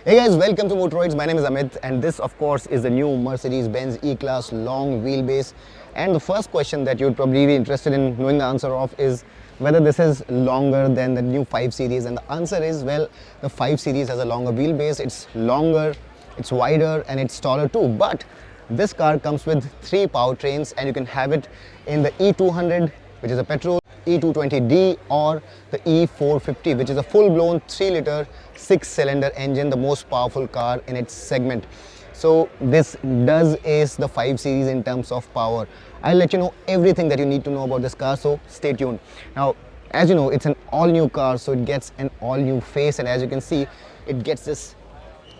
Hey guys, welcome to Motoroids. My name is Amit and this of course is the new Mercedes-Benz E-Class long wheelbase. And the first question that you'd probably be interested in knowing the answer of is whether this is longer than the new 5 Series. And the answer is, well, the 5 Series has a longer wheelbase. It's longer, it's wider and it's taller too. But this car comes with 3 powertrains and you can have it in the E200, which is a petrol, E220D or the E450, which is a full-blown 3-liter 6-cylinder engine, the most powerful car in its segment. So this does ace the 5 Series in terms of power. I'll let you know everything that you need to know about this car, so stay tuned. Now, as you know, it's an all-new car, so it gets an all-new face, and as you can see, it gets this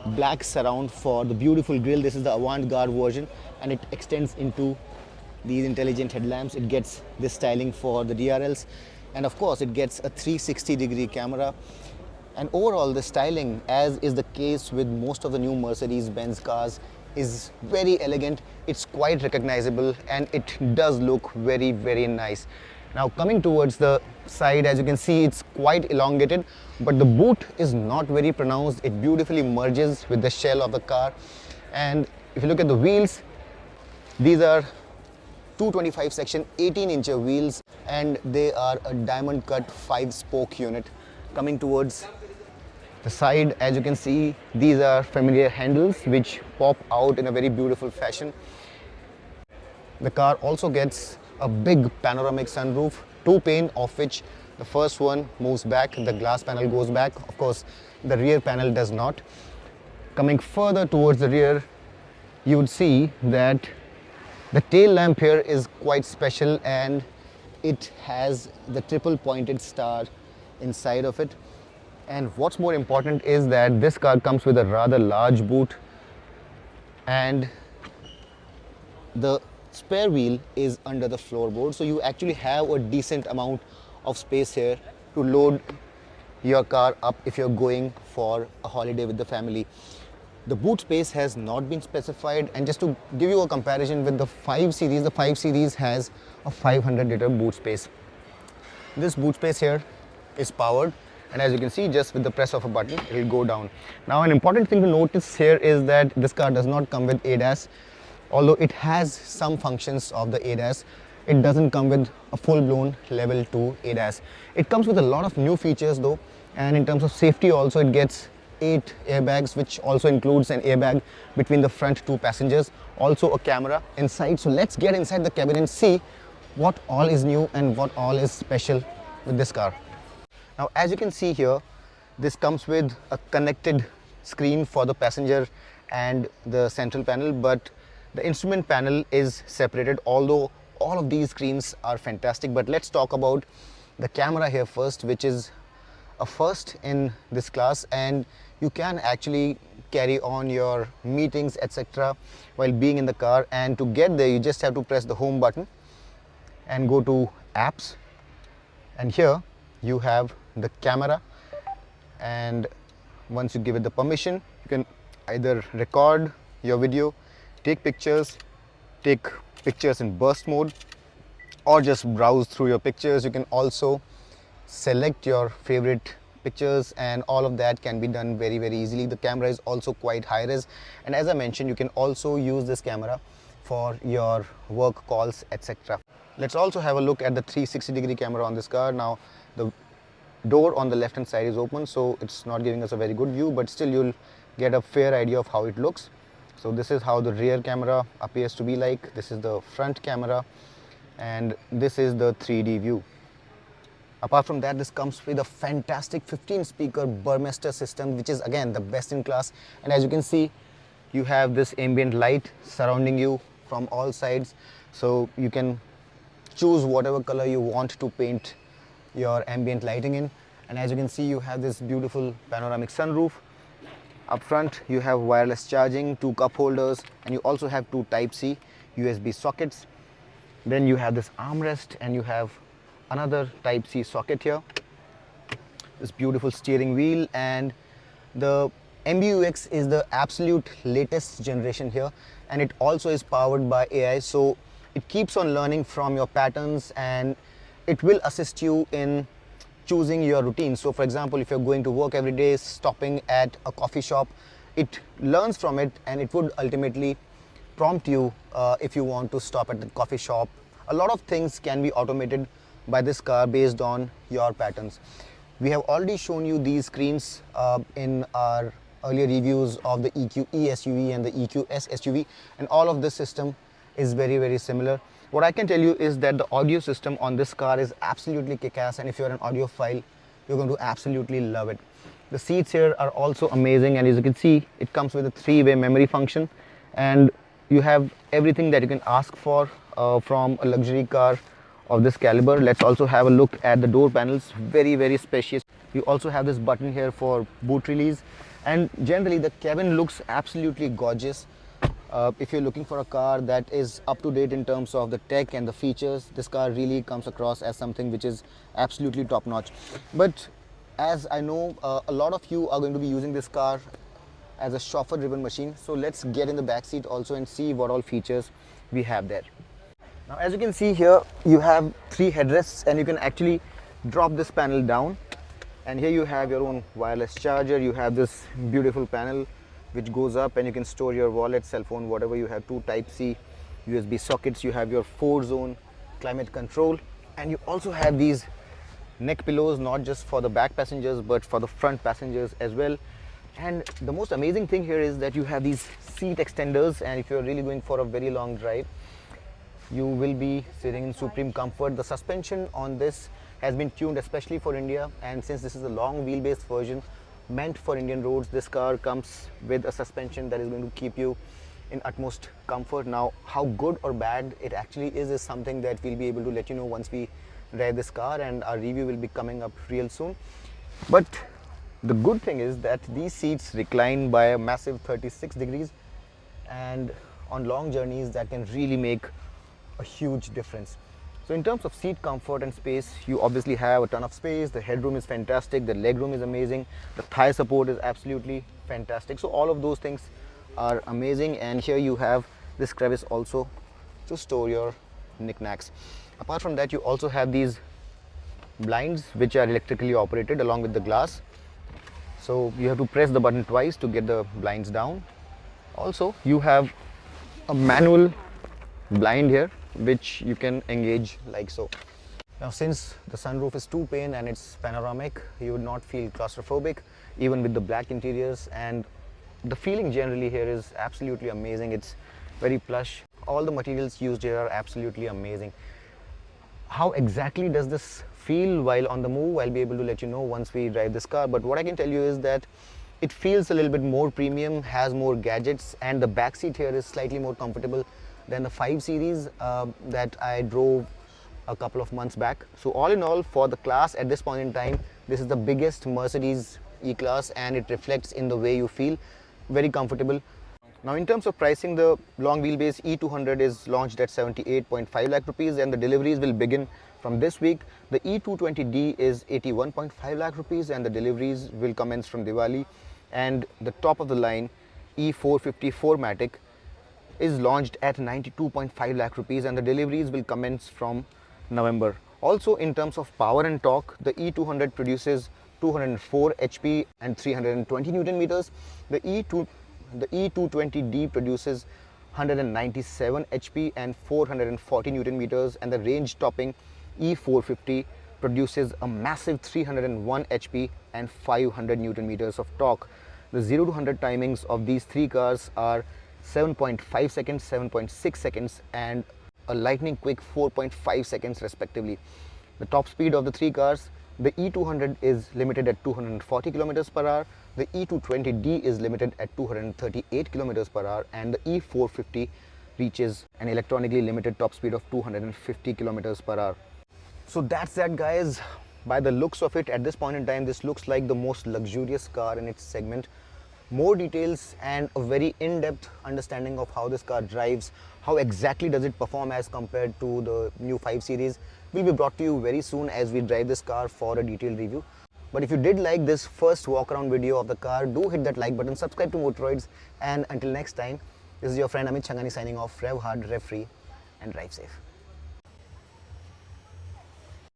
black surround for the beautiful grille. This is the avant-garde version and it extends into these intelligent headlamps. It gets this styling for the DRLs, and of course it gets a 360-degree camera. And overall the styling, as is the case with most of the new Mercedes-Benz cars, is very elegant. It's quite recognizable and it does look very, very nice. Now coming towards the side, as you can see, it's quite elongated, but the boot is not very pronounced. It beautifully merges with the shell of the car. And if you look at the wheels, these are 225 section 18-inch wheels and they are a diamond cut 5-spoke unit. Coming towards the side, as you can see, these are familiar handles which pop out in a very beautiful fashion. The car also gets a big panoramic sunroof, 2 pane, of which the first one moves back, the glass panel goes back. Of course, the rear panel does not. Coming further towards the rear, you would see that the tail lamp here is quite special and it has the triple pointed star inside of it. And what's more important is that this car comes with a rather large boot and the spare wheel is under the floorboard, so you actually have a decent amount of space here to load your car up if you're going for a holiday with the family. The boot space has not been specified, and just to give you a comparison with the 5 Series, the 5 Series has a 500-liter boot space. This boot space here is powered, and as you can see, just with the press of a button, it will go down. Now, an important thing to notice here is that this car does not come with ADAS. Although it has some functions of the ADAS, it doesn't come with a full-blown level 2 ADAS. It comes with a lot of new features though, and in terms of safety also, it gets 8 airbags, which also includes an airbag between the front 2 passengers, also a camera inside. So let's get inside the cabin and see what all is new and what all is special with this car. Now, as you can see here, this comes with a connected screen for the passenger and the central panel, but the instrument panel is separated, although all of these screens are fantastic. But let's talk about the camera here first, which is a first in this class, and you can actually carry on your meetings, etc., while being in the car. And to get there, you just have to press the home button and go to apps, and here you have the camera, and once you give it the permission, you can either record your video, take pictures in burst mode, or just browse through your pictures. You can also select your favorite pictures, and all of that can be done very, very easily. The camera is also quite high res, and as I mentioned, you can also use this camera for your work calls, etc. Let's also have a look at the 360-degree camera on this car. Now, the door on the left hand side is open, so it's not giving us a very good view, but still you'll get a fair idea of how it looks. So this is how the rear camera appears to be like. This is the front camera, and this is the 3D view. Apart from that, this comes with a fantastic 15-speaker Burmester system, which is again the best in class. And as you can see, you have this ambient light surrounding you from all sides, so you can choose whatever color you want to paint your ambient lighting in. And as you can see, you have this beautiful panoramic sunroof. Up front, you have wireless charging, 2 cup holders, and you also have 2 Type-C USB sockets. Then you have this armrest, and you have another Type-C socket here. This beautiful steering wheel, and the MBUX is the absolute latest generation here, and it also is powered by AI, so it keeps on learning from your patterns and it will assist you in choosing your routine. So for example, if you're going to work every day, stopping at a coffee shop it learns from it, and it would ultimately prompt you if you want to stop at the coffee shop. A lot of things can be automated by this car based on your patterns. We have already shown you these screens in our earlier reviews of the EQE SUV and the EQS SUV, and all of this system is very similar. What I can tell you is that the audio system on this car is absolutely kick-ass, and if you're an audiophile, you're going to absolutely love it. The seats here are also amazing, and as you can see, it comes with a 3-way memory function, and you have everything that you can ask for from a luxury car of this caliber. Let's also have a look at the door panels. Very spacious. You also have this button here for boot release, and generally the cabin looks absolutely gorgeous. If you're looking for a car that is up to date in terms of the tech and the features, this car really comes across as something which is absolutely top notch. But as I know, a lot of you are going to be using this car as a chauffeur driven machine, so let's get in the back seat also and see what all features we have there. Now, as you can see here, you have 3 headrests, and you can actually drop this panel down, and here you have your own wireless charger. You have this beautiful panel which goes up, and you can store your wallet, cell phone, whatever you have. 2 Type-C USB sockets. You have your 4-zone climate control, and you also have these neck pillows, not just for the back passengers but for the front passengers as well. And the most amazing thing here is that you have these seat extenders, and if you're really going for a very long drive, you will be sitting in supreme comfort. The suspension on this has been tuned especially for India, and since this is a long wheelbase version meant for Indian roads, this car comes with a suspension that is going to keep you in utmost comfort. Now, how good or bad it actually is something that we'll be able to let you know once we drive this car, and our review will be coming up real soon. But the good thing is that these seats recline by a massive 36 degrees, and on long journeys that can really make a huge difference. So in terms of seat comfort and space, you obviously have a ton of space. The headroom is fantastic, the legroom is amazing, the thigh support is absolutely fantastic. So all of those things are amazing, and here you have this crevice also to store your knickknacks. Apart from that, you also have these blinds which are electrically operated along with the glass. So you have to press the button twice to get the blinds down. Also, you have a manual blind here which you can engage like so. Now, since the sunroof is 2-pane and it's panoramic, you would not feel claustrophobic even with the black interiors, and the feeling generally here is absolutely amazing. It's very plush. All the materials used here are absolutely amazing. How exactly does this feel while on the move? I'll be able to let you know once we drive this car, but what I can tell you is that it feels a little bit more premium, has more gadgets, and the back seat here is slightly more comfortable than the 5 Series that I drove a couple of months back. So all in all, for the class at this point in time, this is the biggest Mercedes E-Class, and it reflects in the way you feel. Very comfortable. Now, in terms of pricing, the long wheelbase E200 is launched at 78.5 lakh rupees, and the deliveries will begin from this week. The E220D is 81.5 lakh rupees, and the deliveries will commence from Diwali. And the top of the line E450 4MATIC is launched at 92.5 lakh rupees, and the deliveries will commence from November. Also, in terms of power and torque, the E200 produces 204 HP and 320 Newton meters. The E220D produces 197 HP and 440 Newton meters, and the range topping E450 produces a massive 301 HP and 500 Newton meters of torque. The 0 to 100 timings of these 3 cars are 7.5 seconds, 7.6 seconds, and a lightning quick 4.5 seconds respectively. The top speed of the 3 cars, the E200 is limited at 240 kilometers per hour, the E220D is limited at 238 kilometers per hour, and the E450 reaches an electronically limited top speed of 250 kilometers per hour. So that's that, guys. By the looks of it, at this point in time, this looks like the most luxurious car in its segment. More details and a very in-depth understanding of how this car drives, how exactly does it perform as compared to the new 5 Series, will be brought to you very soon as we drive this car for a detailed review. But if you did like this first walk around video of the car, do hit that like button, subscribe to Motoroids, and until next time, this is your friend Amit Changani signing off. Rev hard, rev free, and drive safe.